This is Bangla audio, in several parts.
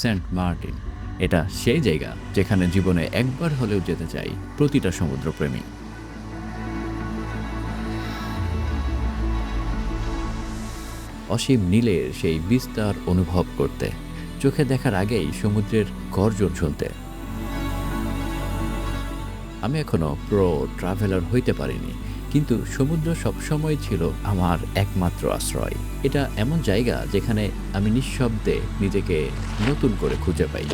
Saint Martin. এটা সেই জায়গা যেখানে জীবনে একবার হলেও যেতে চাই প্রতিটা সমুদ্রপ্রেমী। অসীম নীলের সেই বিস্তার অনুভব করতে, চোখে দেখার আগেই সমুদ্রের গর্জন শুনতে। আমি এখনো প্রো ট্রাভেলার হইতে পারিনি, কিন্তু সমুদ্র সবসময় ছিল আমার একমাত্র আশ্রয়। এটা এমন জায়গা যেখানে আমি নিঃশব্দে নিজেকে নতুন করে খুঁজে পাই।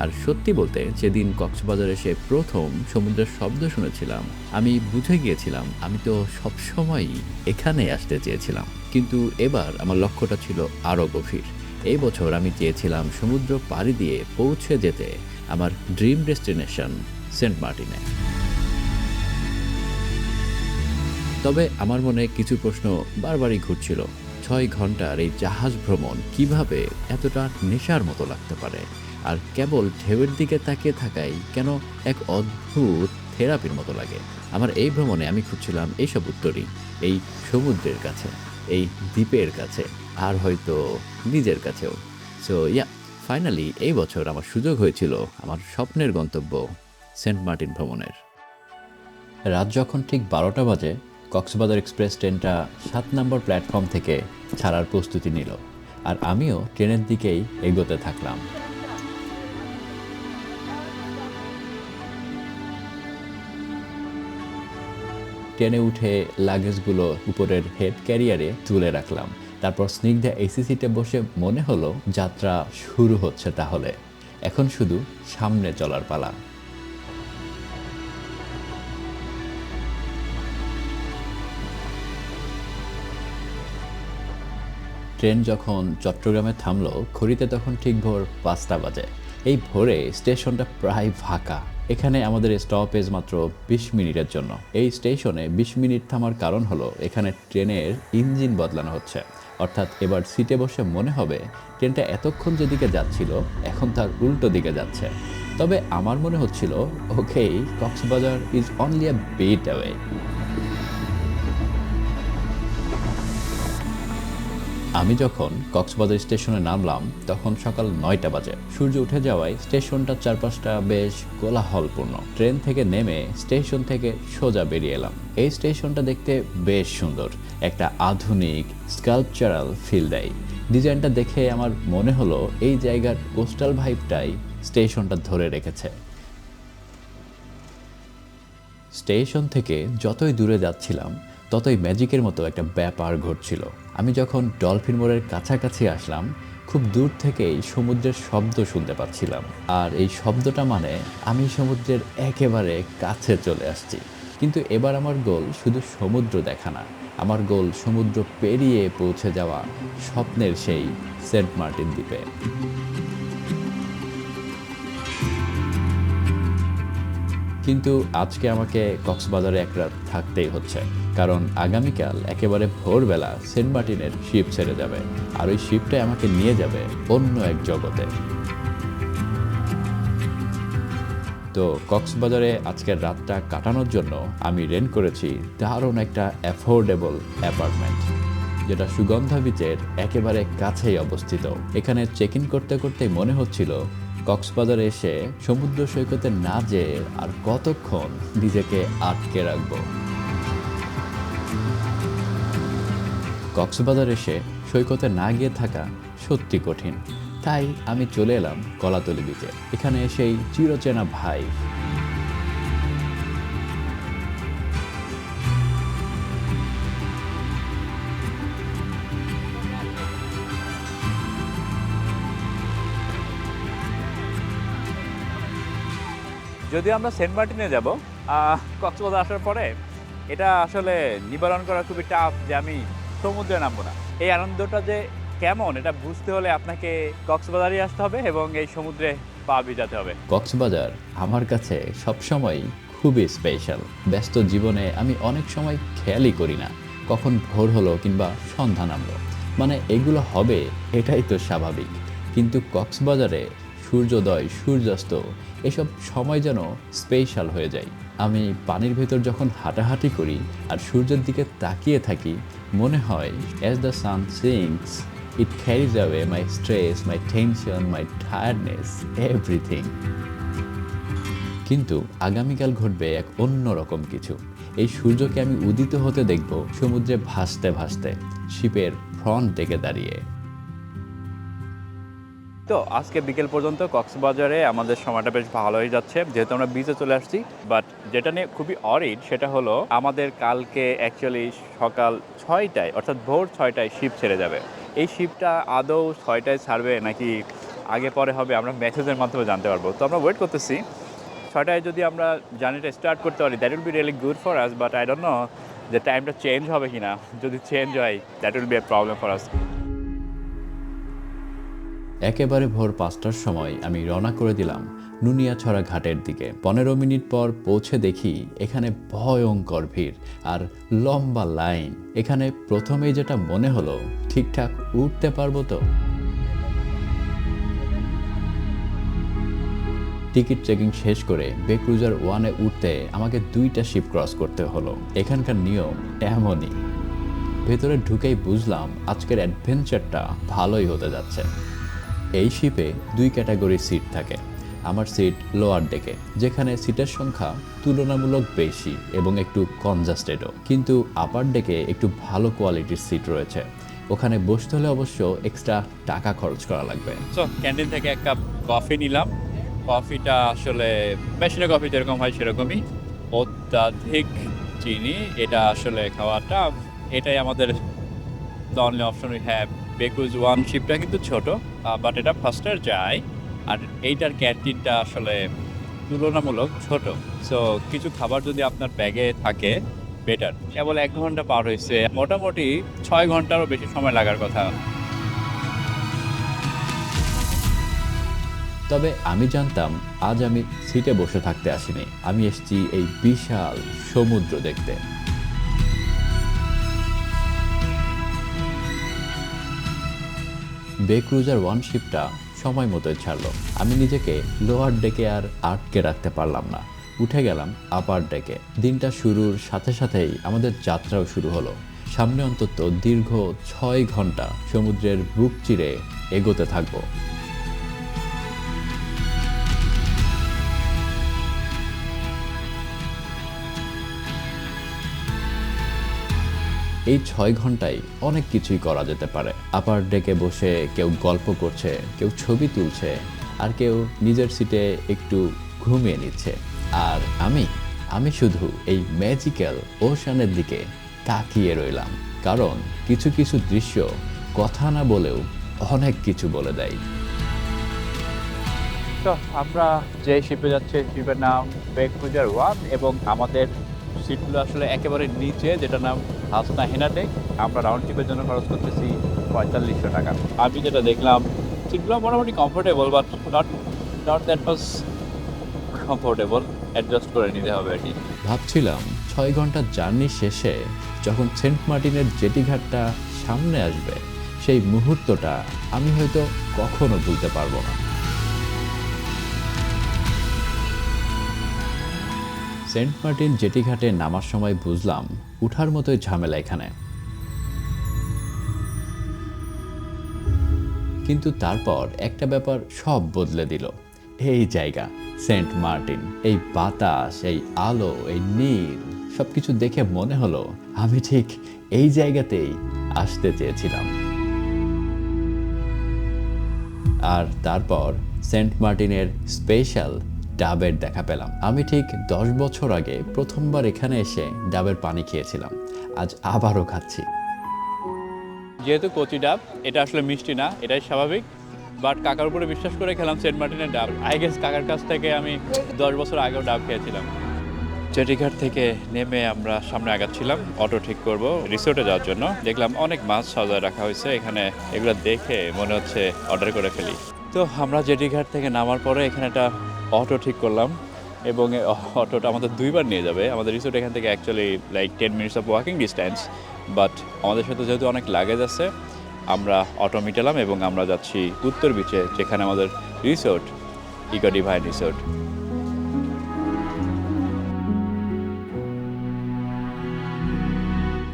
আর সত্যি বলতে, যেদিন কক্সবাজার এসে প্রথম সমুদ্রের শব্দ শুনেছিলাম, আমি বুঝে গিয়েছিলাম আমি তো সবসময়ই এখানে আসতে চেয়েছিলাম। কিন্তু এবার আমার লক্ষ্যটা ছিল আরও গভীর। এই বছর আমি চেয়েছিলাম সমুদ্র পাড়ি দিয়ে পৌঁছে যেতে আমার ড্রিম ডেস্টিনেশন সেন্ট মার্টিনে। তবে আমার মনে কিছু প্রশ্ন বারবারই ঘুরছিল। 6 ঘন্টার এই জাহাজ ভ্রমণ কিভাবে এতটা নেশার মতো লাগতে পারে? আর কেবল ঢেউয়ের দিকে তাকিয়ে থাকাই কেন এক অদ্ভুত থেরাপির মতো লাগে? আমার এই ভ্রমণে আমি খুঁজছিলাম এইসব উত্তরই, এই সমুদ্রের কাছে, এই দ্বীপের কাছে, আর হয়তো নিজের কাছেও। সো ইয়া, ফাইনালি এই বছর আমার সুযোগ হয়েছিল আমার স্বপ্নের গন্তব্য সেন্ট মার্টিন ভ্রমণের। রাত যখন ঠিক 12টা বাজে, কক্সবাজার এক্সপ্রেস ট্রেনটা 7 নম্বর প্ল্যাটফর্ম থেকে ছাড়ার প্রস্তুতি নিল, আর আমিও ট্রেনের দিকেই এগোতে থাকলাম। ট্রেনে উঠে লাগেজগুলো উপরের হেড ক্যারিয়ারে তুলে রাখলাম। তারপর স্নিগ্ধা এসি সিটে বসে মনে হলো যাত্রা শুরু হচ্ছে তাহলে। এখন শুধু সামনে চলার পালা। ট্রেন যখন চট্টগ্রামে থামলো, ঘড়িতে তখন ঠিক ভোর 5টা বাজে। এই ভোরে স্টেশনটা প্রায় ফাঁকা। এখানে আমাদের স্টপেজ মাত্র 20 মিনিটের জন্য। এই স্টেশনে 20 মিনিট থামার কারণ হলো এখানে ট্রেনের ইঞ্জিন বদলানো হচ্ছে। অর্থাৎ এবার সিটে বসে মনে হবে ট্রেনটা এতক্ষণ যেদিকে যাচ্ছিল এখন তার উল্টো দিকে যাচ্ছে। তবে আমার মনে হচ্ছিল, okay, Cox's Bazar is only a bit away. আমি যখন কক্সবাজার স্টেশনে নামলাম তখন সকাল 9টা বাজে। সূর্য উঠে যাওয়ায় স্টেশনটার চারপাশটা বেশ কোলাহলপূর্ণ। ট্রেন থেকে নেমে স্টেশন থেকে সোজা বেরিয়ে এলাম। এই স্টেশনটা দেখতে বেশ সুন্দর, একটা আধুনিক স্কাল্পচারাল ফিল দেয়। ডিজাইনটা দেখে আমার মনে হলো এই জায়গার কোস্টাল ভাইবটাই স্টেশনটা ধরে রেখেছে। স্টেশন থেকে যতই দূরে যাচ্ছিলাম ততই ম্যাজিকের মতো একটা ব্যাপার ঘটছিল। আমি যখন ডলফিন মোড়ের কাছাকাছি আসলাম, খুব দূর থেকেই সমুদ্রের শব্দ শুনতে পাচ্ছিলাম। আর এই শব্দটা মানে আমি সমুদ্রের একেবারে কাছে চলে আসছি। কিন্তু এবার আমার গোল শুধু সমুদ্র দেখা না, আমার গোল সমুদ্র পেরিয়ে পৌঁছে যাওয়া স্বপ্নের সেই সেন্ট মার্টিন দ্বীপে। কিন্তু আজকে আমাকে কক্সবাজারে এক রাত থাকতেই হচ্ছে, কারণ আগামীকাল একেবারে ভোরবেলা সেন্ট মার্টিনের শিপ ছেড়ে যাবে। আর ওই শিপটাই আমাকে নিয়ে যাবে অন্য এক জগতে। তো কক্সবাজারে আজকের রাতটা কাটানোর জন্য আমি রেন্ট করেছি দারুণ একটা অ্যাফোর্ডেবল অ্যাপার্টমেন্ট, যেটা সুগন্ধা বিচের একেবারে কাছেই অবস্থিত। এখানে চেক ইন করতে করতেই মনে হচ্ছিল কক্সবাজারে এসে সমুদ্র সৈকতে না যেয়ে আর কতক্ষণ নিজেকে আটকে রাখবো। কক্সবাজার এসে সৈকতে না গিয়ে থাকা সত্যি কঠিন। তাই আমি চলে এলাম কলাতলি বিচে। এখানে এসেই চিরচেনা ভাই। যদিও আমরা সেন্ট মার্টিনে যাব, কক্সবাজার আসার পরে এটা আসলে নিবারণ করা খুবই টাফ যে আমি সমুদ্রে নামবো না। এই আনন্দটা যে কেমন এটা বুঝতে হলে আপনাকে কক্সবাজারই আসতে হবে এবং এই সমুদ্রে পা ভিজাতে হবে। কক্সবাজার আমার কাছে সবসময় খুবই স্পেশাল। ব্যস্ত জীবনে আমি অনেক সময় খেয়ালই করি না কখন ভোর হলো কিংবা সন্ধ্যা নামলো। মানে এগুলো হবে, এটাই তো স্বাভাবিক। কিন্তু কক্সবাজারে সূর্যোদয়, সূর্যাস্ত, এসব সময় যেন স্পেশাল হয়ে যায়। আমি পানির ভেতর যখন হাঁটাহাঁটি করি আর সূর্যের দিকে তাকিয়ে থাকি, মনে হয় as the sun sinks it carries away my stress, my tension, my tiredness, everything. কিন্তু আগামীকাল ঘটবে এক অন্য রকম কিছু। এই সূর্যকে আমি উদিত হতে দেখব সমুদ্রে ভাসতে ভাসতে, শিপের ফ্রন্ট ডেকে দাঁড়িয়ে। তো আজকে বিকেল পর্যন্ত কক্সবাজারে আমাদের সময়টা বেশ ভালোই যাচ্ছে, যেহেতু আমরা বিচে চলে আসছি। বাট যেটা নিয়ে খুবই অরিড সেটা হলো আমাদের কালকে অ্যাকচুয়ালি সকাল 6টায় অর্থাৎ ভোর 6টায় শিপ ছেড়ে যাবে। এই শিপটা আদৌ 6টায় ছাড়বে নাকি আগে পরে হবে আমরা মেসেজের মাধ্যমে জানতে পারবো। তো আমরা ওয়েট করতেছি 6টায় যদি আমরা জার্নিটা স্টার্ট করতে পারি that will be really good for us, but I don't know যে টাইমটা চেঞ্জ হবে কিনা। যদি চেঞ্জ হয় that will B A problem for us. একেবারে ভোর 5টার সময় আমি রওনা করে দিলাম নুনিয়াছড়া ঘাটের দিকে। 15 মিনিট পর পৌঁছে দেখি এখানে ভয়ঙ্কর ভিড় আর লম্বা লাইন। এখানে প্রথমেই যেটা মনে হলো, ঠিকঠাক উঠতে পারবো তো? টিকিট চেকিং শেষ করে বে ক্রুজার 1-এ উঠতে আমাকে 2টা শিপ ক্রস করতে হলো। এখানকার নিয়ম এমনই। ভেতরে ঢুকেই বুঝলাম আজকের অ্যাডভেঞ্চারটা ভালোই হতে যাচ্ছে। এই শিপে 2 ক্যাটাগরির সিট থাকে। আমার সিট লোয়ার ডেকে, যেখানে সিটের সংখ্যা তুলনামূলক বেশি এবং একটু কনজাস্টেডও। কিন্তু আপার ডেকে একটু ভালো কোয়ালিটির সিট রয়েছে। ওখানে বসতে হলে অবশ্য এক্সট্রা টাকা খরচ করা লাগবে। সো ক্যান্টিন থেকে এক কাপ কফি নিলাম। কফিটা আসলে মেশিনের কফি যেরকম হয় সেরকমই, অত্যাধিক চিনি। এটা আসলে খাওয়াটা, এটাই আমাদের the only option we have. বে ক্রুজ 1 শিপটা কিন্তু ছোট, বাট এটা ফাস্টার যায়। আর এইটার ক্যান্টিনটা আসলে তুলনামূলক ছোট। সো কিছু খাবার যদি আপনার ব্যাগে থাকে বেটার। কেবল 1 ঘন্টা পার হয়েছে, মোটামুটি 6 ঘন্টারও বেশি সময় লাগার কথা। তবে আমি জানতাম আজ আমি সিটে বসে থাকতে আসিনি, আমি এসেছি এই বিশাল সমুদ্র দেখতে। বে ক্রুজার 1 শিপটা সময় মতোই ছাড়লো। আমি নিজেকে লোয়ার ডেকে আর আটকে রাখতে পারলাম না, উঠে গেলাম আপার ডেকে। দিনটা শুরুর সাথে সাথেই আমাদের যাত্রাও শুরু হলো। সামনে অন্তত দীর্ঘ 6 ঘন্টা সমুদ্রের বুক চিরে এগোতে থাকবো। এই 6 ঘন্টায় অনেক কিছুই করা যেতে পারে। আপার ডেকে বসে কেউ গল্প করছে, কেউ ছবি তুলছে, আর কেউ নিজের সিটে একটু ঘুমিয়ে নিচ্ছে। আর আমি শুধু এই ম্যাজিক্যাল ওশানের দিকে তাকিয়ে রইলাম, কারণ কিছু কিছু দৃশ্য কথা না বলেও অনেক কিছু বলে দেয়। তো আমরা যে শিপে যাচ্ছি শিপের নাম বে ক্রুজার 1 এবং আমাদের সিটগুলো আসলে একেবারে নিচে, যেটার নাম হাসনা হেনা ডেক। আমরা রাউন্ড ট্রিপের জন্য খরচ করতেছি 4500 টাকা। আমি যেটা দেখলাম সিটগুলো মোটামুটি comfortable, but not that much comfortable. Adjust করে নিতে হবে আর কি। ভাবছিলাম 6 ঘন্টার জার্নি শেষে যখন সেন্ট মার্টিনের জেটি ঘাটটা সামনে আসবে, সেই মুহূর্তটা আমি হয়তো কখনো ভুলতে পারবো না। সেন্ট মার্টিন জেটি ঘাটে নামার সময় বুঝলাম উঠার মতোই ঝামেলা এখানে। কিন্তু তারপর একটা ব্যাপার সব বদলে দিল। এই জায়গা সেন্ট মার্টিন, এই বাতাস, এই আলো, এই নীল, সবকিছু দেখে মনে হলো আমি ঠিক এই জায়গাতেই আসতে চেয়েছিলাম। আর তারপর সেন্ট মার্টিনের স্পেশাল ডাবের দেখা পেলাম। আমি ঠিক 10 বছর আগে প্রথমবার এখানে এসে ডাবের পানি খেয়েছিলাম, আজ আবারও খাচ্ছি। যেহেতু কচি ডাব, এটা আসলে মিষ্টি না, এটাই স্বাভাবিক। বাট কাকার উপরে বিশ্বাস করে খেলাম সেন্ট মার্টিনের ডাব। আই গেস কাকার কাছ থেকে আমি 10 বছর আগেও ডাব খেয়েছিলাম। জেটিঘাট থেকে নেমে আমরা সামনে আগাচ্ছিলাম অটো ঠিক করব রিসোর্টে যাওয়ার জন্য। দেখলাম অনেক মাছ সাজায় রাখা হয়েছে এখানে, এগুলো দেখে মনে হচ্ছে অর্ডার করে ফেলি। তো আমরা জেটিঘাট থেকে নামার পরে এখানে একটা অটো ঠিক করলাম এবং অটোটা আমাদের 2বার নিয়ে যাবে। আমাদের রিসোর্ট এখান থেকে actually like 10 minutes of walking distance, but আমাদের সাথে যেহেতু অনেক লাগেজ আছে আমরা অটো মিটালাম এবং আমরা যাচ্ছি উত্তর বিচে, যেখানে আমাদের resort eco divine resort.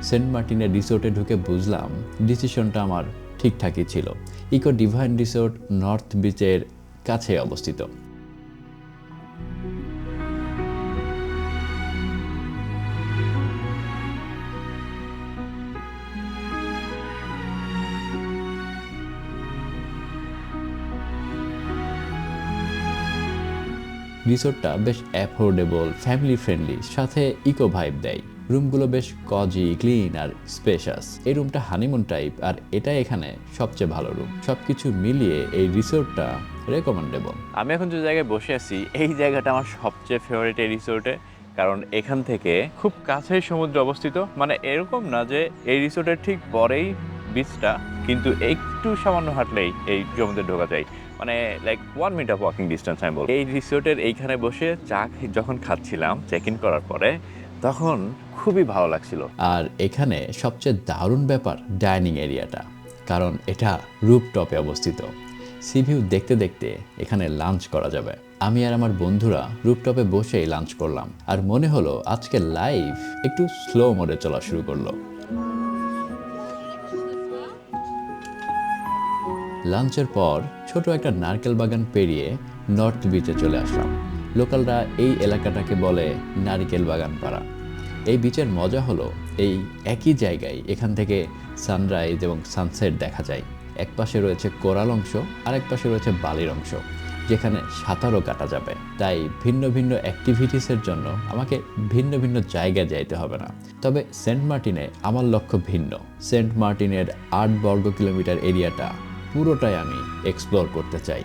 Saint মার্টিনের রিসোর্টে ঢুকে বুঝলাম ডিসিশনটা আমার ঠিকঠাকই ছিল। ইকো ডিভাইন রিসোর্ট নর্থ বিচের কাছে অবস্থিত। রিসোর্টটা বেশ অ্যাফোর্ডেবল, ফ্যামিলি ফ্রেন্ডলি, সাথে ইকো ভাইব দেয়। রুমগুলো বেশ কজি, ক্লিন আর স্পেশাস। এই রুমটা হানিমুন টাইপ, আর এটাই এখানে সবচেয়ে ভালো রুম। সবকিছু মিলিয়ে এই রিসোর্টটা রেকমেন্ডেবল। আমি এখন যে জায়গায় বসে আছি এই জায়গাটা আমার সবচেয়ে ফেভারিট এই রিসোর্টে, কারণ এখান থেকে খুব কাছেই সমুদ্র অবস্থিত। মানে এরকম না যে এই রিসোর্টের ঠিক পরেই বিচটা, কিন্তু একটু সামান্য হাঁটলেই এই সমুদ্রে ঢোকা যায়। মানে like 1 minute of walking distance আমি বলবো। এই রিসোর্টের এইখানে বসে যখন খাচ্ছিলাম চেক ইন করার পরে, তখন খুবই ভালো লাগছিল। আর এখানে সবচেয়ে দারুণ ব্যাপার ডাইনিং এরিয়াটা, কারণ এটা রুফটপে অবস্থিত। সি ভিউ দেখতে দেখতে এখানে লাঞ্চ করা যাবে। আমি আর আমার বন্ধুরা রুফটপে বসেই লাঞ্চ করলাম, আর মনে হলো আজকে লাইফ একটু স্লো মোডে চলা শুরু করলো। লাঞ্চের পর ছোট একটা নারকেল বাগান পেরিয়ে নর্থ বিচে চলে আসলাম। লোকালরা এই এলাকাটাকে বলে নারকেল বাগান পাড়া। এই বিচের মজা হলো এই একই জায়গায় এখান থেকে সানরাইজ এবং সানসেট দেখা যায়। এক পাশে রয়েছে কোরাল অংশ, আর এক পাশে রয়েছে বালির অংশ, যেখানে সাঁতারও কাটা যাবে। তাই ভিন্ন ভিন্ন অ্যাক্টিভিটিসের জন্য আমাকে ভিন্ন ভিন্ন জায়গায় যাইতে হবে না। তবে সেন্ট মার্টিনে আমার লক্ষ্য ভিন্ন। সেন্ট মার্টিনের 8 বর্গ কিলোমিটার এরিয়াটা পুরোটাই আমি এক্সপ্লোর করতে চাই।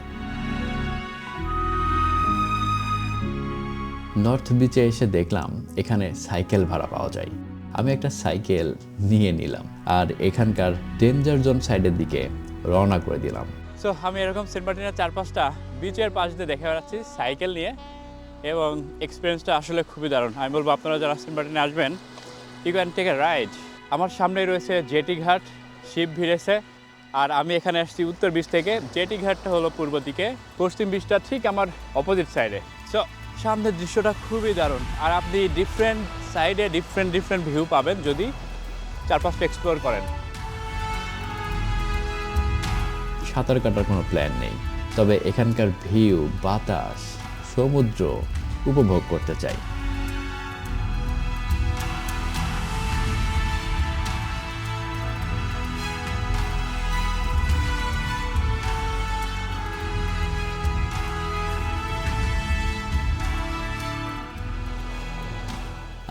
নর্থ বিচে এসে দেখলাম এখানে সাইকেল ভাড়া পাওয়া যায়। আমি একটা সাইকেল নিয়ে নিলাম, আর এখানকার ডেঞ্জার জোন সাইডের দিকে রওনা করে দিলাম। সো আমি এরকম সেন্ট মার্টিনের 4-5টা বিচের পাশ দিয়ে দেখে বেড়াচ্ছি সাইকেল নিয়ে, এবং এক্সপিরিয়েন্সটা আসলে খুবই দারুণ। আমি বলবো আপনারা যারা সেন্ট মার্টিনে আসবেন, you can take a ride. আমার সামনেই রয়েছে জেটি ঘাট, শিপ ভিড়েছে। আর আমি এখানে আসছি উত্তর বিচ থেকে। জেটি ঘাটটা হলো পূর্ব দিকে, পশ্চিম বিচটা ঠিক আমার অপোজিট সাইডে। সো সামনের দৃশ্যটা খুবই দারুণ, আর আপনি ডিফারেন্ট সাইডে ডিফারেন্ট ভিউ পাবেন যদি 4-5টা এক্সপ্লোর করেন। সাঁতার কাটার কোনো প্ল্যান নেই, তবে এখানকার ভিউ, বাতাস, সমুদ্র উপভোগ করতে চাই।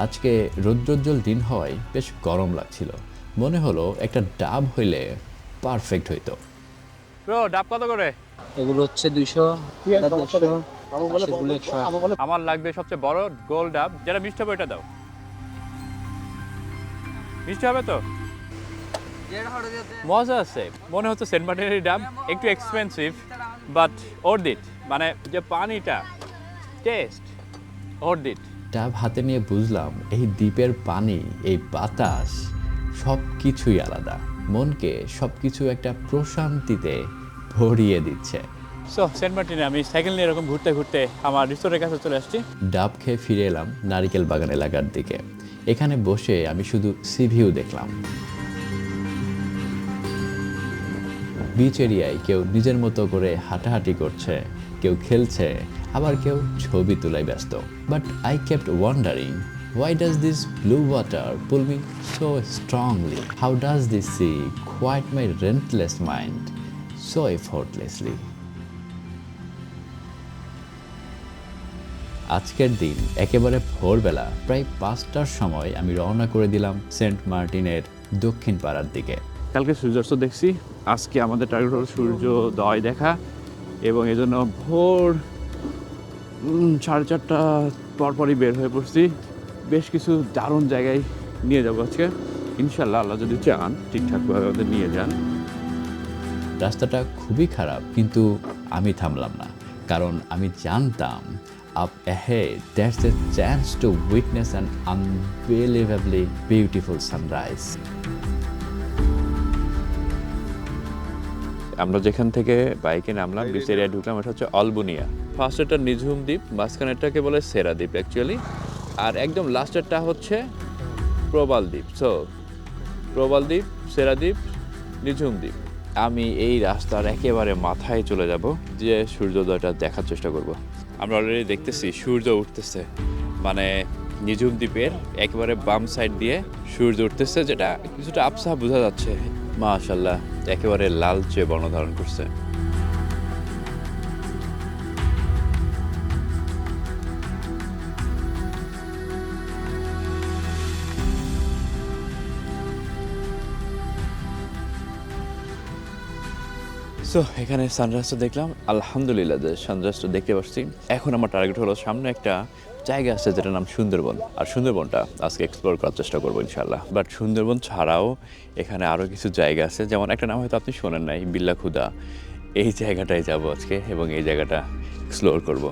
আজকে রৌদ্রোজ্জ্বল দিন হওয়ায় বেশ গরম লাগছিল। মনে হলো একটা ডাব হইলে পারফেক্ট হইতো। ব্রো, ডাব কত করে? এগুলো হচ্ছে 200, 150, সেগুলো 100। আমার লাগবে সবচেয়ে বড় গোল ডাব, যেটা মিষ্টি হবে এটা দাও। মিষ্টি হবে তো? মজা আছে। মনে হচ্ছে সেন্ট মার্টিনের ডাব একটু এক্সপেন্সিভ, বাট ওর্থ ইট। মানে যে পানিটা, টেস্ট ওর্থ ইট। ডাব হাতে নিয়ে বুঝলাম এই দ্বীপের পানি, এই বাতাস, সব কিছুই আলাদা। মনকে সব কিছু একটা প্রশান্তিতে ভরিয়ে দিচ্ছে। সো সেন্ট মার্টিনে আমি সাইকেল নিয়ে এরকম ঘুরতে ঘুরতে আমার রিসোর্টের কাছে চলে আসছি। ডাব খেয়ে ফিরে এলাম নারিকেল বাগান এলাকার দিকে। এখানে বসে আমি শুধু সি ভিউ দেখলাম। বিচ এরিয়ায় কেউ নিজের মতো করে হাঁটাহাঁটি করছে, কেউ খেলছে, আবার কেউ ছবি তোলায় ব্যস্ত। But I kept wandering, why does this blue water pull me so strongly? How does this sea quiet my relentless mind so effortlessly? আজকের দিন একেবারে ভোরবেলা প্রায় 5টার সময় আমি রওনা করে দিলাম সেন্ট মার্টিনের দক্ষিণ পাড়ার দিকে। কালকে সূর্যাস্ত দেখছি, আজকে আমাদের টার্গেট হলো সূর্যোদয় দেখা, এবং এই জন্য ভোর 4:30 পরপরই বের হয়ে পড়ছি। বেশ কিছু দারুণ জায়গায় নিয়ে যাবো আজকে ইনশাল্লাহ, আল্লাহ যদি চান ঠিকঠাকভাবে আমাদের নিয়ে যান। রাস্তাটা খুবই খারাপ, কিন্তু আমি থামলাম না, কারণ আমি জানতাম up ahead there's a chance to witness an unbelievably beautiful sunrise. আমরা যেখান থেকে বাইকে নামলাম, বিচ এরিয়ায় ঢুকলাম, এটা হচ্ছে অলবুনিয়া। ফার্স্টেরটা নিঝুম দ্বীপ, মাঝখানেরটাকে বলে সেরা দ্বীপ অ্যাকচুয়ালি, আর একদম লাস্টেরটা হচ্ছে প্রবাল দ্বীপ। সো প্রবাল দ্বীপ, সেরা দ্বীপ, নিঝুম দ্বীপ, আমি এই রাস্তার একেবারে মাথায় চলে যাব, যে সূর্যোদয়টা দেখার চেষ্টা করব। আমরা অলরেডি দেখতেছি সূর্য উঠতেছে, মানে নিঝুম দ্বীপের একেবারে বাম সাইড দিয়ে সূর্য উঠতেছে, যেটা কিছুটা আবছা বোঝা যাচ্ছে। মাশাআল্লাহ, একেবারে লালচে বর্ণ ধারণ করছে। সো এখানে সানরাইজটা দেখলাম, আলহামদুলিল্লাহ যে সানরাইজটা দেখতে পাচ্ছি। এখন আমার টার্গেট হলো সামনে একটা জায়গা আছে যেটার নাম সুন্দরবন, আর সুন্দরবনটা আজকে এক্সপ্লোর করার চেষ্টা করবো ইনশাআল্লাহ। বাট সুন্দরবন ছাড়াও এখানে আরও কিছু জায়গা আছে, যেমন একটা নাম হয়তো আপনি শোনেন নাই, বিল্লা খুদা। এই জায়গাটায় যাব আজকে এবং এই জায়গাটা এক্সপ্লোর করব।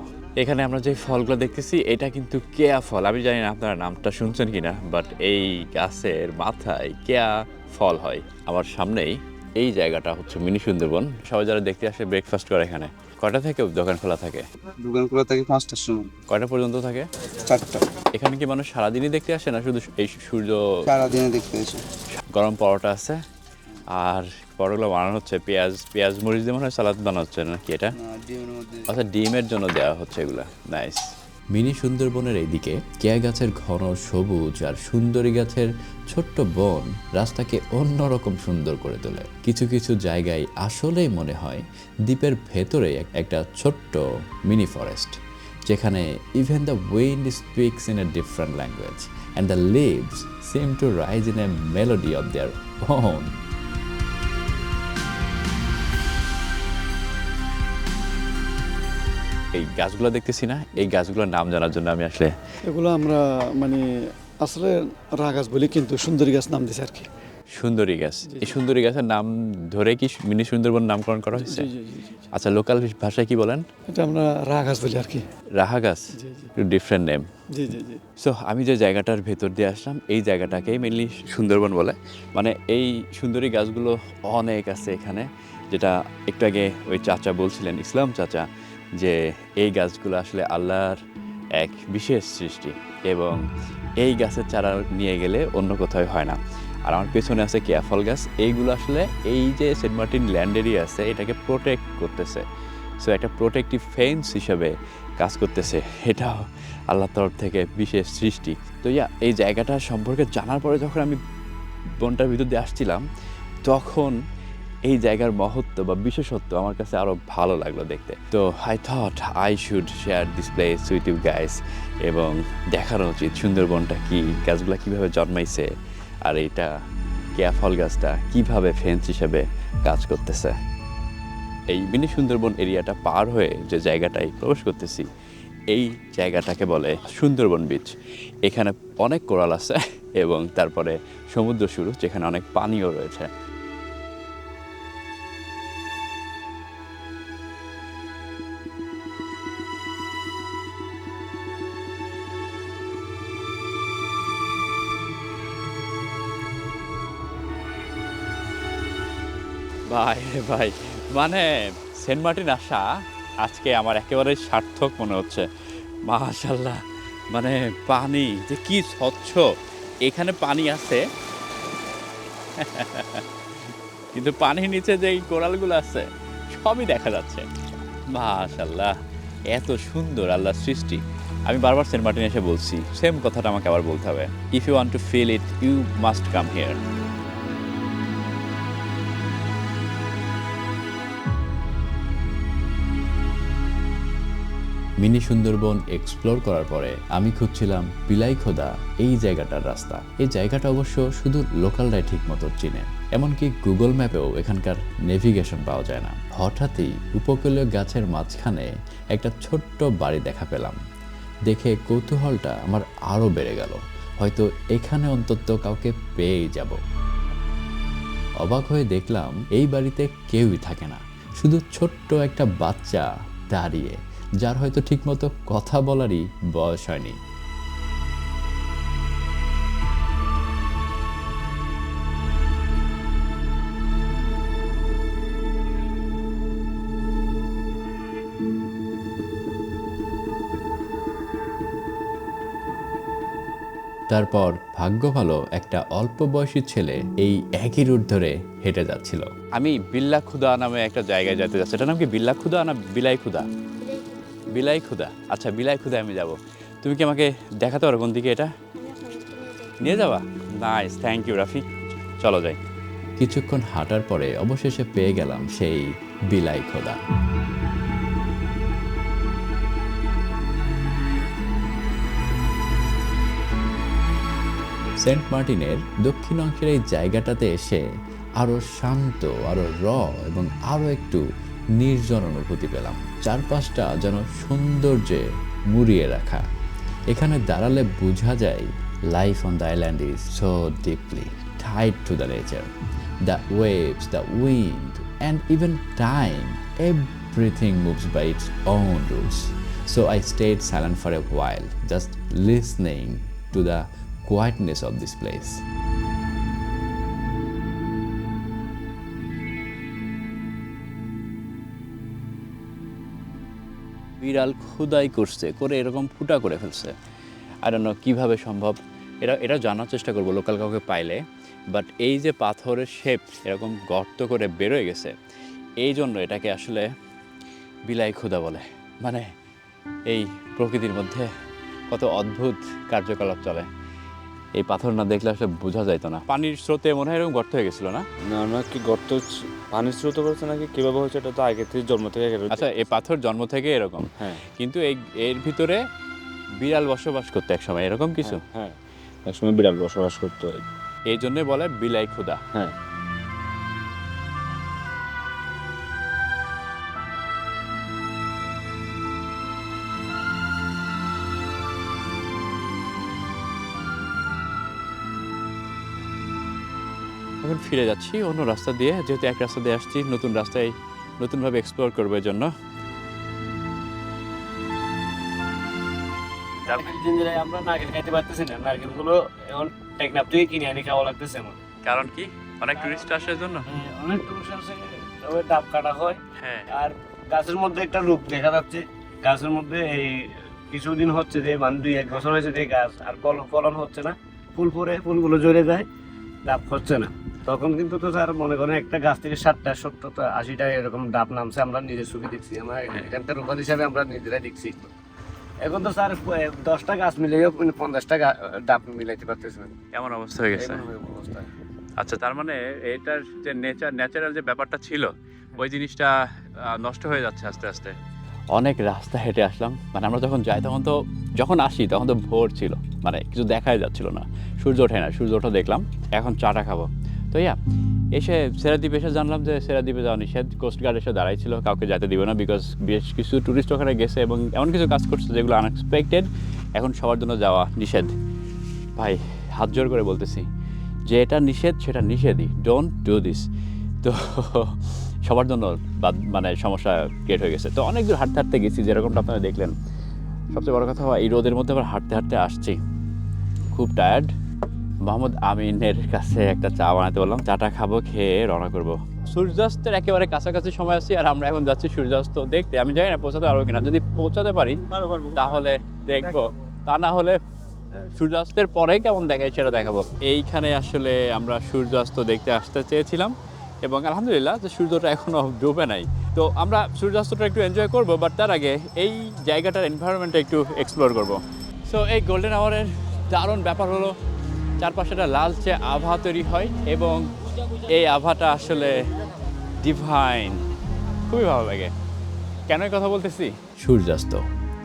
এখানে আমরা যে ফলগুলো দেখতেছি এটা কিন্তু কেয়া ফল। আমি জানি না আপনারা নামটা শুনছেন কিনা, বাট এই গাছের মাথায় কেয়া ফল হয়। আমার সামনেই এই জায়গাটা হচ্ছে মিনি সুন্দরবন। সবাই যারা দেখতে আসে ব্রেকফাস্ট করে এখানে। কয়টা থেকে দোকান খোলা থাকে? দোকান খোলা থাকে 5টার সময়, কয়টা পর্যন্ত থাকে? 4টা। এখানে কি মানুষ সারাদিনই দেখতে আসে না শুধু এই সূর্য? সারাদিনে দেখতে এসে। গরম পরোটা আছে, আর পরোটাগুলো বানানো হচ্ছে পেঁয়াজ মরিচ দিয়ে মনে হয় সালাদ বানানো হচ্ছে নাকি এটা? ডিমের মধ্যে। আচ্ছা, ডিমের জন্য দেওয়া হচ্ছে এগুলা। নাইস। মিনি সুন্দরবনের এইদিকে কেয়া গাছের ঘন সবুজ আর সুন্দরী গাছের ছোট্ট বন রাস্তাকে অন্যরকম সুন্দর করে তোলে। কিছু কিছু জায়গায় আসলেই মনে হয় দ্বীপের ভেতরে একটা ছোট্ট মিনি ফরেস্ট, যেখানে even the wind speaks in a different language and the leaves seem to rise in a melody of their own. এই গাছগুলো দেখতেছি না, এই গাছগুলোর নাম জানার জন্য আমি আসলে এগুলো আমরা মানে আসলে রা গাছ বলি, কিন্তু সুন্দরী গাছ নাম দিছে আর কি। সুন্দরী গাছ। এই সুন্দরী গাছের নাম ধরে কি মিনি সুন্দরবন নামকরণ করা হয়েছে? জি জি জি জি। আচ্ছা, লোকাল ভাষায় কি বলেন? এটা আমরা রা গাছ বলি আর কি। রাহা গাছ, জি জি একটু ডিফারেন্ট নেম। জি জি জি। সো আমি যে জায়গাটার ভেতর দিয়ে আসলাম, এই জায়গাটাকেই মেনলি সুন্দরবন বলে। মানে এই সুন্দরী গাছগুলো অনেক আছে এখানে, যেটা একটু আগে ওই চাচা বলছিলেন, ইসলাম চাচা, যে এই গাছগুলো আসলে আল্লাহর এক বিশেষ সৃষ্টি এবং এই গাছের চারা নিয়ে গেলে অন্য কোথাও হয় না। আর আমার পেছনে আছে কেয়া ফল গাছ। এইগুলো আসলে এই যে সেন্ট মার্টিন ল্যান্ড এরিয়া আছে এটাকে প্রোটেক্ট করতেছে। সো একটা প্রোটেক্টিভ ফেন্স হিসাবে কাজ করতেছে। এটা আল্লাহর তরফ থেকে বিশেষ সৃষ্টি। তো এই জায়গাটা সম্পর্কে জানার পরে যখন আমি বনটার ভিতর দিয়ে আসছিলাম, তখন এই জায়গার মহত্ব বা বিশেষত্ব আমার কাছে আরও ভালো লাগলো দেখতে। তো I thought I should share this place with you guys, এবং দেখানো উচিত সুন্দরবনটা কি, গাছগুলো কীভাবে জন্মাইছে, আর এইটা কেয়া ফল গাছটা কীভাবে ফেন্স হিসেবে কাজ করতেছে। এই মিনি সুন্দরবন এরিয়াটা পার হয়ে যে জায়গাটায় প্রবেশ করতেছি, এই জায়গাটাকে বলে সুন্দরবন বিচ। এখানে অনেক কোরাল আছে এবং তারপরে সমুদ্র শুরু, যেখানে অনেক পানিও রয়েছে। ভাই ভাই, মানে সেন্ট মার্টিন আসা আজকে আমার একেবারে সার্থক মনে হচ্ছে। মাশাআল্লাহ, মানে পানি যে কি স্বচ্ছ, এখানে পানি আছে কিন্তু পানির নিচে যে এই কোরালগুলো আছে সবই দেখা যাচ্ছে। মাশাআল্লাহ, এত সুন্দর আল্লাহর সৃষ্টি। আমি বারবার সেন্ট মার্টিন এসে বলছি, সেম কথাটা আমাকে আবার বলতে হবে। If you want to feel it, you must come here. Mini Sundarban explore করার পরে আমি খুঁজছিলাম বিলাইখোদা এই জায়গাটার রাস্তা। এই জায়গাটা অবশ্য শুধু লোকালরাই ঠিক মতো চিনে, এমনকি গুগল ম্যাপেও এখানকার নেভিগেশন পাওয়া যায় না। হঠাৎই উপকূলীয় গাছের মাঝখানে একটা ছোট্ট বাড়ি দেখা পেলাম। দেখে কৌতূহলটা আমার আরও বেড়ে গেল, হয়তো এখানে অন্তত কাউকে পেয়েই যাব। অবাক হয়ে দেখলাম এই বাড়িতে কেউই থাকে না, শুধু ছোট্ট একটা বাচ্চা দাঁড়িয়ে, যার হয়তো ঠিকমতো কথা বলারই বয়স হয়নি। তারপর ভাগ্য ভালো একটা অল্প বয়সী ছেলে এই একই রুট ধরে হেঁটে যাচ্ছিল। আমি বিল্লা খুদা নামে একটা জায়গায় যেতে যাচ্ছি। এটার নাম কি বিল্লা খুদা না বিলাই খুদা? বিলাই খুদা। আচ্ছা, বিলাই খুদা আমি যাব। তুমি কি আমাকে দেখাতে পারো কোন দিকে এটা? নিয়ে যাবা? Nice, thank you Rafi. চলো যাই। কিছুক্ষণ হাঁটার পরে অবশেষে পেয়ে গেলাম সেই বিলাই খোদা। সেন্ট মার্টিনের দক্ষিণ অংশের এই জায়গাটাতে এসে আরও শান্ত, আরও এবং আরও একটু নির্জন অনুভূতি পেলাম। চারপাশটা যেন সৌন্দর্যে মুড়িয়ে রাখা। এখানে দাঁড়ালে বোঝা যায় life on the island is so deeply tied to the nature. The waves, the wind, and even time, everything moves by its own rules. So I stayed silent for a while, just listening to the quietness of this place. বিড়াল খুদাই করছে, করে এরকম ফুটা করে ফেলছে। আই ডোন্ট নো কীভাবে সম্ভব। এটা জানার চেষ্টা করবো লোকাল কাউকে পাইলে। বাট এই যে পাথরের শেপ এরকম গর্ত করে বেরোয় গেছে, এই জন্য এটাকে আসলে বিলাই খুদা বলে। মানে এই প্রকৃতির মধ্যে কত অদ্ভুত কার্যকলাপ চলে। এই পাথর না দেখলে আসলে বোঝা যাইতো না। পানির স্রোতে মনে হয় এরকম গর্ত হয়ে গেছিলো না? না কি গর্ত পানির স্রোত করছে নাকি কীভাবে হয়েছে এটা তো আগে থেকে জন্ম থেকে। আচ্ছা, এই পাথর জন্ম থেকে এরকম, হ্যাঁ, কিন্তু এর ভিতরে বিড়াল বসবাস করতো এক সময়, এরকম কিছু। হ্যাঁ, একসময় বিড়াল বসবাস করতো, এই জন্যে বলে বিলাই খুদা। হ্যাঁ। এখন ফিরে যাচ্ছি অন্য রাস্তা দিয়ে, যেহেতু এক রাস্তা দিয়ে আসছি, নতুন রাস্তায় নতুনভাবে এক্সপ্লোর করবো এর জন্য। আমরা নারকেল খাইতে পারতেছি না, নারকেলগুলো এখন টেকনাফ থেকে কিনে আনি খাওয়া লাগতেছে আমার। কারণ কি? অনেক টুরিস্ট আসে এর জন্য। অনেক টুরিস্ট আসে, তবে ডাব কাটা হয়। হ্যাঁ, আর গাছের মধ্যে একটা রূপ দেখা যাচ্ছে। গাছের মধ্যে এই কিছুদিন হচ্ছে যে মানে 2-1 বছর হয়েছে যে গাছ আর ফলন হচ্ছে না, ফুল পরে ফুলগুলো জ্বলে যায়, ডাব হচ্ছে না। তখন কিন্তু তো স্যার মনে করেন একটা গাছ থেকে 60টা 70টা 80টা এরকম ডাব নামছে, আমরা নিজের চোখে দেখছি। আমরা এখানকার রোপাল হিসাবে আমরা নিজেরাই দেখছি। এখন তো স্যার 10টা গাছ মিলেও 50টা ডাব মিলাইতে পারতেছে না, এমন অবস্থা হয়ে গেছে। অবস্থা। আচ্ছা, তার মানে এটার যে ন্যাচারাল যে ব্যাপারটা ছিল, ওই জিনিসটা নষ্ট হয়ে যাচ্ছে আস্তে আস্তে। অনেক রাস্তা হেঁটে আসলাম। মানে আমরা যখন যাই যখন আসি তখন তো ভোর ছিল, মানে কিছু দেখাই যাচ্ছিল না, সূর্য ওঠে না। সূর্য ওঠা দেখলাম, এখন চাটা খাবো। তো এসে সেরাদ্বীপ এসে জানলাম যে সেরাদ্বীপে যাওয়া নিষেধ। কোস্টগার্ড এসে দাঁড়াইছিল, কাউকে যেতে দিবে না, বিকজ বেশ কিছু টুরিস্ট ওখানে গেছে এবং এমন কিছু কাজ করছে যেগুলো আনএক্সপেক্টেড। এখন সবার জন্য যাওয়া নিষেধ। ভাই, হাত জোর করে বলতেছি যে এটা নিষেধ, সেটা নিষেধই, ডোন্ট ডু দিস। তো সবার জন্য মানে সমস্যা ক্রিয়েট হয়ে গেছে। তো অনেক দূর হাঁটতে হাঁটতে গেছি, যেরকমটা আপনারা দেখলেন। সবচেয়ে বড় কথা, এই রোদের মধ্যে আবার হাঁটতে হাঁটতে আসছি, খুব টায়ার্ড। মোহাম্মদ আমিনের কাছে একটা চা বানাতে বললাম, চাটা খাবো, খেয়ে রওনা করবো। সূর্যাস্তের একেবারে কাছাকাছি সময় আছি, আর আমরা এখন যাচ্ছি সূর্যাস্ত দেখতে। আমি জানি না পৌঁছাতে পারবো কিনা, যদি পৌঁছাতে পারি তাহলে দেখবো, তা না হলে সূর্যাস্তের পরে কেমন দেখায় সেটা দেখাবো। এইখানে আসলে আমরা সূর্যাস্ত দেখতে আসতে চেয়েছিলাম এবং আলহামদুলিল্লাহ যে সূর্যটা এখনও ডুবে নাই। তো আমরা সূর্যাস্তটা একটু এনজয় করবো, বাট তার আগে এই জায়গাটার এনভায়রনমেন্টটা একটু এক্সপ্লোর করবো। সো এই গোল্ডেন আওয়ারের দারুণ ব্যাপার হলো চারপাশে একটা লালচে আভা তৈরি হয় এবং এই আভাটা আসলে ডিভাইন, খুবই ভালো লাগে। কেন এই কথা বলতেছি? সূর্যাস্ত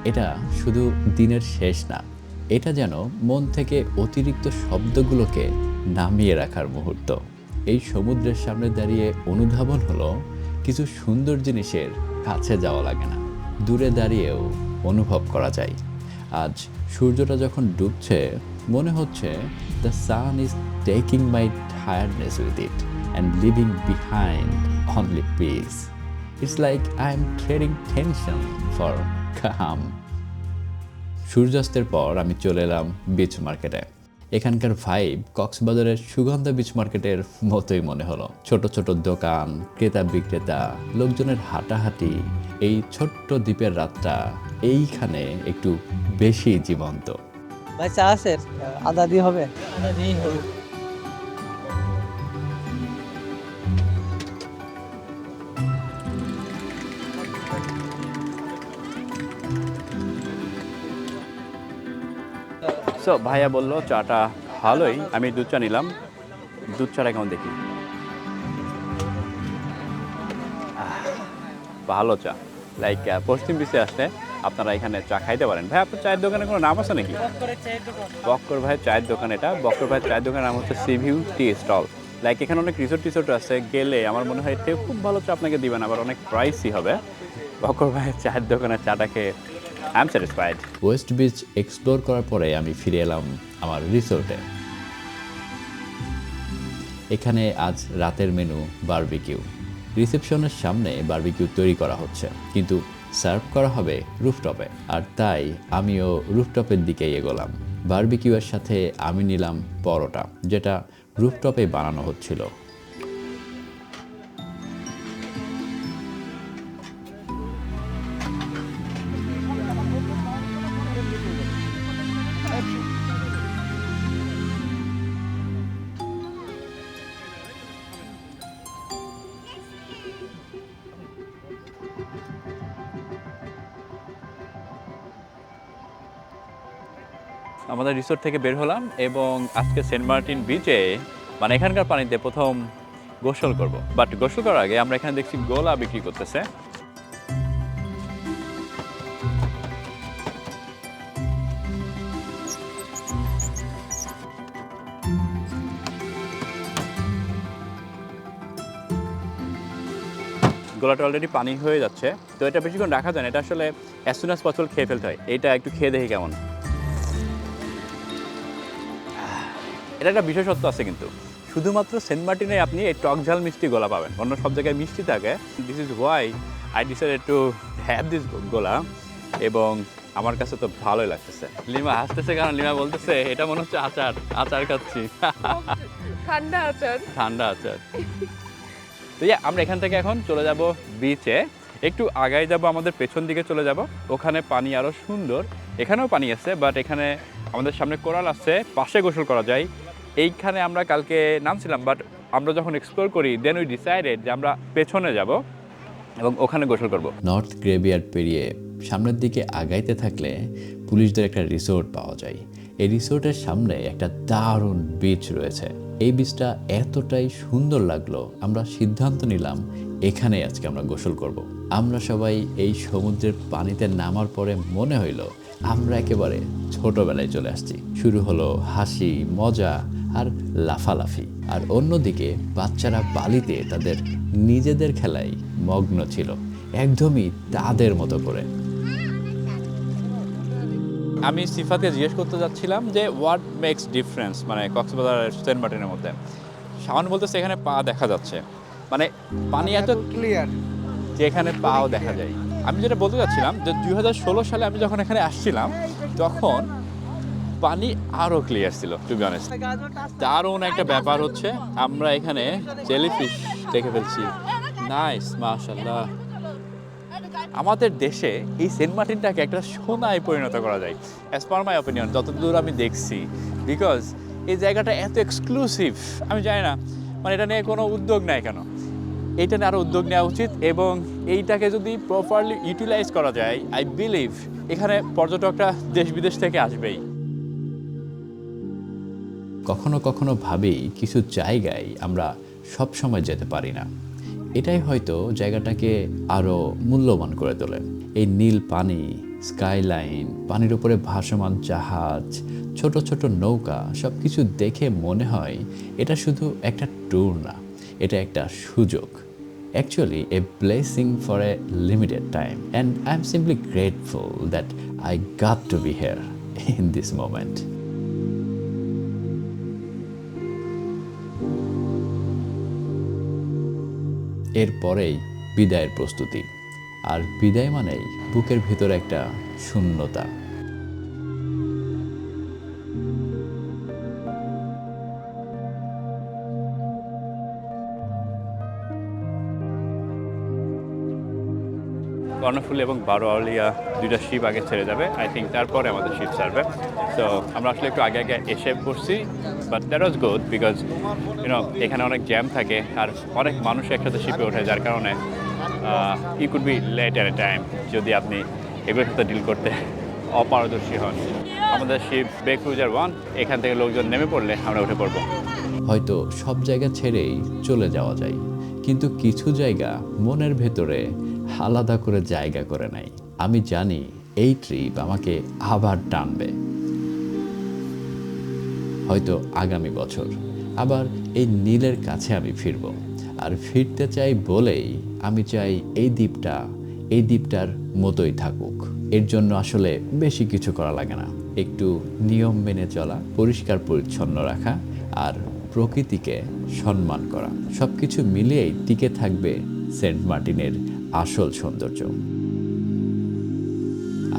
এটা শুধু দিনের শেষ না, এটা যেন মন থেকে অতিরিক্ত শব্দগুলোকে নামিয়ে রাখার মুহূর্ত। এই সমুদ্রের সামনে দাঁড়িয়ে অনুধাবন হলো কিছু সুন্দর জিনিসের কাছে যাওয়া লাগে না, দূরে দাঁড়িয়েও অনুভব করা যায়। আজ সূর্যটা যখন ডুবছে, মনে হচ্ছে the sun is taking my tiredness with it and leaving behind only peace. It's like I am trading tension for calm. সূর্যাস্তের পর আমি চলে এলাম বিচ মার্কেটে। এখানকার ভাইব কক্সবাজারের সুগন্ধা বিচ মার্কেটের মতোই মনে হলো। ছোট ছোট দোকান, ক্রেতা বিক্রেতা, লোকজনের হাঁটাহাঁটি। এই ছোট্ট দ্বীপের রাতটা এইখানে একটু বেশি জীবন্ত। ভাই চা আছে আদা দিয়ে হবে? সো ভাইয়া বললো চাটা ভালোই, আমি দুধ চা নিলাম। দুধ চাটা কেমন দেখি। ভালো চা, লাইক পশ্চিম বিচে আসলে আপনারা এখানে চা খাইতে পারেন। ভাই আপনার চায়ের দোকানে কোনো নাম আছে নাকি? বক্কর ভাইয়ের চায়ের দোকান এটা। বক্কর ভাইয়ের চায়ের দোকানের নাম হচ্ছে sea view tea stall. Like এখানে অনেক রিসোর্ট টিসোর্ট আছে, গেলে আমার মনে হয় এর খুব ভালো চা আপনাকে দিবেন, আবার অনেক প্রাইসই হবে। বক্কর ভাইয়ের চায়ের দোকানের চাটা খেয়ে I am satisfied. West beach explore করার পরে আমি ফিরে এলাম আমার রিসোর্টে। এখানে আজ রাতের মেনু বারবিকিউ। রিসেপশনের সামনে বারবিকিউ তৈরি করা হচ্ছে, কিন্তু সার্ভ করা হবে রুফটপে। আর তাই আমিও রুফটপের দিকেই এগোলাম। বারবিকিউয়ের সাথে আমি নিলাম পরোটা, যেটা রুফটপে বানানো হচ্ছিল। আমাদের রিসোর্ট থেকে বের হলাম এবং আজকে সেন্ট মার্টিন বিচে মানে এখানকার পানিতে প্রথম গোসল করব। বাট গোসল করার আগে আমরা এখানে দেখছি গোলা বিক্রি করতেছে। গোলাটা অলরেডি পানি হয়ে যাচ্ছে, তো এটা বেশিক্ষণ রাখা যায় না, এটা আসলে অ্যাজ সুন অ্যাজ পসিবল খেয়ে ফেলতে হয়। এটা একটু খেয়ে দেখি কেমন। এটা একটা বিশেষত্ব আছে, কিন্তু শুধুমাত্র সেন্ট মার্টিনে আপনি এই টক ঝাল মিষ্টি গোলা পাবেন, অন্য সব জায়গায় মিষ্টি থাকে। This is Y I decided to have this গোলা, এবং আমার কাছে তো ভালোই লাগতেছে। লিমা হাসতেছে কারণ লিমা বলতেছে এটা মনে হচ্ছে আচার, আচার খাচ্ছি। ঠান্ডা আচার। ঠান্ডা আচার। তো আমরা এখান থেকে এখন চলে যাব বিচে। একটু আগায় যাব, আমাদের পেছন দিকে চলে যাব, ওখানে পানি আরও সুন্দর। এখানেও পানি আছে, বাট এখানে আমাদের সামনে কোরাল আছে, পাশে গোসল করা যায়। এইখানে আমরা কালকে নামছিলাম, বাট আমরা যখন এক্সপ্লোর করি দেন উই ডিসাইডেড যে আমরা পেছনে যাব এবং ওখানে গোসল করব। নর্থ গ্রেভিয়ার্ড পেরিয়ে সামনের দিকে আগাইতে থাকলে পুলিশদের একটা রিসোর্ট পাওয়া যায়। এই রিসোর্টের সামনে একটা দারুণ বিচ রয়েছে। এই বিচটা এতটাই সুন্দর লাগলো, আমরা সিদ্ধান্ত নিলাম এখানেই আজকে আমরা গোসল করব। আমরা সবাই এই সমুদ্রের পানিতে নামার পরে মনে হইল আমরা একেবারে ছোটবেলায় চলে আসছি। শুরু হলো হাসি, মজা আর লাফালাফি। আর অন্যদিকে বাচ্চারা বালিতে তাদের নিজেদের খেলায় মগ্ন ছিল, একদমই তাদের মতো করে। আমি সিফাতে জিজ্ঞেস করতে যাচ্ছিলাম যে হোয়াট মেক্স ডিফারেন্স মানে কক্সবাজার আর সেন্ট মার্টিনের মধ্যে। শাওন বলতেছে এখানে পা দেখা যাচ্ছে, মানে পানি এত ক্লিয়ার যে এখানে পাও দেখা যায়। আমি যেটা বলতে চাচ্ছিলাম যে 2016 সালে আমি যখন এখানে আসছিলাম তখন পানি আরও ক্লিয়ার ছিল, টু বি অনেস্ট। দারুণ একটা ব্যাপার হচ্ছে আমরা এখানে জেলিফিশ দেখে ফেলছি। নাইস, মাশাআল্লাহ। আমাদের দেশে এই সেন্ট মার্টিনটাকে একটা সোনায় পরিণত করা যায়, অ্যাজ পার মাই অপিনিয়ন, যতদূর আমি দেখছি। বিকজ এই জায়গাটা এত এক্সক্লুসিভ, আমি জানি না মানে এটা নিয়ে কোনো উদ্যোগ নেয় কেন। এইটা নিয়ে আরও উদ্যোগ নেওয়া উচিত, এবং এইটাকে যদি প্রপারলি ইউটিলাইজ করা যায়, আই বিলিভ এখানে পর্যটকরা দেশ বিদেশ থেকে আসবেই। কখনো কখনো ভাবি কিছু জায়গায় আমরা সব সময় যেতে পারি না, এটাই হয়তো জায়গাটাকে আরও মূল্যবান করে তোলে। এই নীল পানি, স্কাইলাইন, পানির উপরে ভাসমান জাহাজ, ছোট ছোট নৌকা, সব কিছু দেখে মনে হয় এটা শুধু একটা ট্যুর না, এটা একটা সুযোগ। Actually, a blessing for a limited time, and I'm simply grateful that I got to be here in this moment. এরপরেই বিদায়ের প্রস্তুতি, আর বিদায় মানেই বুকের ভিতরে একটা শূন্যতা। কর্ণফুলী এবং বারোয়ালিয়া দুইটা শিপ আগে ছেড়ে যাবে, আই থিঙ্ক তারপরে আমাদের শিপ ছাড়বে। সো আমরা আসলে একটু আগে আগে এসে পড়ছি, but that was good because এখানে অনেক জ্যাম থাকে আর অনেক মানুষ একসাথে শিপে ওঠে, যার কারণে he could be late at a time যদি আপনি এগুলোর সাথে ডিল করতে অপারদর্শী হন। আমাদের শিপ বে ক্রুজার 1, এখান থেকে লোকজন নেমে পড়লে আমরা উঠে পড়বো। হয়তো সব জায়গা ছেড়েই চলে যাওয়া যায়, কিন্তু কিছু জায়গা মনের ভেতরে আলাদা করে জায়গা করে নেয়। আমি জানি এই ট্রিপ আমাকে আবার টানবে, হয়তো আগামী বছর আবার এই নীলের কাছে আমি ফিরব। আর ফিরতে চাই বলেই আমি চাই এই দ্বীপটার মতোই থাকুক। এর জন্য আসলে বেশি কিছু করা লাগে না, একটু নিয়ম মেনে চলা, পরিষ্কার পরিচ্ছন্ন রাখা আর প্রকৃতিকে সম্মান করা, সব কিছু মিলিয়েই টিকে থাকবে সেন্ট মার্টিনের আসল সৌন্দর্য।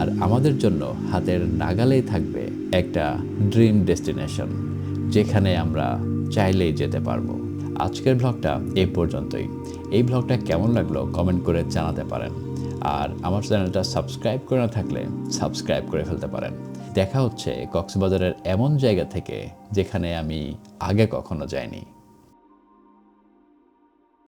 আর আমাদের জন্য হাতের নাগালেই থাকবে একটা ড্রিম ডেস্টিনেশন, যেখানে আমরা চাইলেই যেতে পারবো। আজকের ব্লগটা এই পর্যন্তই। এই ব্লগটা কেমন লাগলো কমেন্ট করে জানাতে পারেন, আর আমার চ্যানেলটা সাবস্ক্রাইব করে না থাকলে সাবস্ক্রাইব করে ফেলতে পারেন। দেখা হচ্ছে কক্সবাজারের এমন জায়গা থেকে যেখানে আমি আগে কখনো যাইনি।